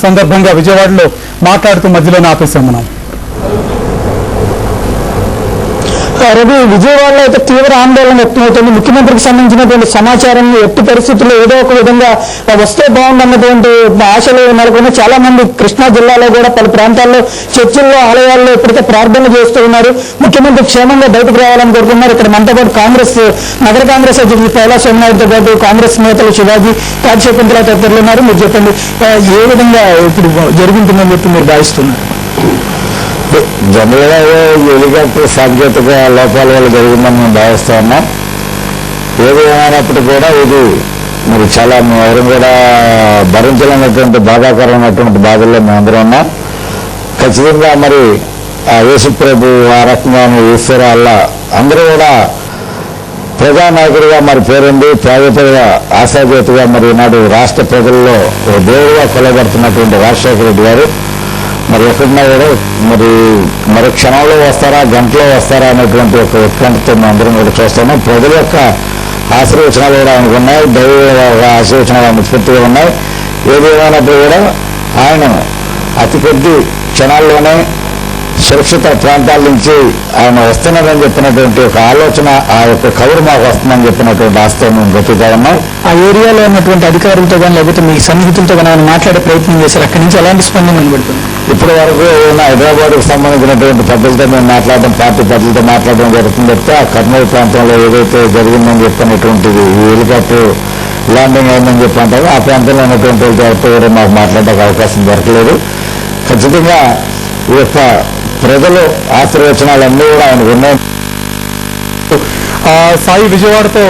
సందర్భంగా విజయవాడలో మాట్లాడుతూ మధ్యలోనే ఆపేశాం మనం. రవి, విజయవాడలో అయితే తీవ్ర ఆందోళన వ్యక్తమవుతుంది. ముఖ్యమంత్రికి సంబంధించినటువంటి సమాచారం ఎట్టి పరిస్థితుల్లో ఏదో ఒక విధంగా వస్తే బాగుందన్నటువంటి ఆశలు నెలకొని చాలా మంది కృష్ణా జిల్లాలో కూడా పలు ప్రాంతాల్లో చర్చిల్లో ఆలయాల్లో ఇప్పటికే ప్రార్థనలు చేస్తూ ఉన్నారు. ముఖ్యమంత్రి క్షేమంగా బయటకు రావాలని కోరుకున్నారు. ఇక్కడ మనతో పాటు కాంగ్రెస్ నగర కాంగ్రెస్ అధ్యక్షుడు కైలాస్ సోమనాథ్తో పాటు కాంగ్రెస్ నేతలు శివాజీ కాశీకుంతల తదితరులు ఉన్నారు. మీరు చెప్పండి, ఏ విధంగా ఇప్పుడు జరుగుతుందని చెప్పి మీరు భావిస్తున్నారు? జనరల్గా హెలికాప్టర్ సాంకేతిక లోపాల వల్ల జరిగిందని మేము భావిస్తూ ఉన్నాం. ఏది ఏమైనప్పటికీ కూడా ఇది మరి చాలా ఎవరు కూడా భరించలేనటువంటి బాధాకరమైనటువంటి బాధల్లో మేమందరం ఉన్నాం. ఖచ్చితంగా మరి ఆ యేసుప్రభు ఆ రకంగా ఈశ్వర అల్లా అందరూ కూడా ప్రజానాయకుడిగా మరి పేరుంది, ప్రాజెక్టుగా ఆశాజ్యోతిగా మరి ఈనాడు రాష్ట్ర ప్రజల్లో దేవుడిగా కొలబడుతున్నటువంటి రాజశేఖర రెడ్డి గారు మరి ఎక్కడున్నా కూడా మరి క్షణంలో వస్తారా, గంటలో వస్తారా అనేటువంటి ఒక ఉత్కంఠతో మేము అందరం కూడా చూస్తున్నాం. ప్రజల యొక్క ఆశీర్వచనాలు కూడా ఆయనకు ఉన్నాయి, దైవ ఆశీర్వచనాలు ఆయన పూర్తిగా ఉన్నాయి. ఏది ఏమైనప్పుడు కూడా ఆయన అతి కొద్ది క్షణాల్లోనే సురక్షిత ప్రాంతాల నుంచి ఆయన వస్తున్నారని చెప్పినటువంటి ఒక ఆలోచన, ఆ యొక్క కబురు మాకు వస్తుందని చెప్పినటువంటి ఆశతో మేము బ్రతుకుతా ఉన్నాం. ఆ ఏరియాలో ఉన్నటువంటి అధికారులతో కానీ లేకపోతే మీ సన్నిహితులతో కానీ ఆయన మాట్లాడే ప్రయత్నం చేశారు. అక్కడి నుంచి ఎలాంటి స్పందన కనబడుతుంది? ఇప్పటి వరకు హైదరాబాద్కు సంబంధించినటువంటి పెద్దలతో మేము మాట్లాడడం, పార్టీ పెద్దలతో మాట్లాడడం జరుగుతుంది తప్పితే ఆ కర్నూలు ప్రాంతంలో ఏదైతే జరిగిందని చెప్పినటువంటిది ఈ హెలికాప్టర్ ల్యాండింగ్ అయిందని చెప్పి అంటారు, ఆ ప్రాంతంలో ఉన్నటువంటి వాళ్ళతో కూడా మాకు మాట్లాడడానికి అవకాశం దొరకలేదు. ఖచ్చితంగా ఈ యొక్క ప్రజలు ఆశీర్వచనాలన్నీ కూడా ఆయనకు ఉన్నాయి. సాయి విజయవాడతో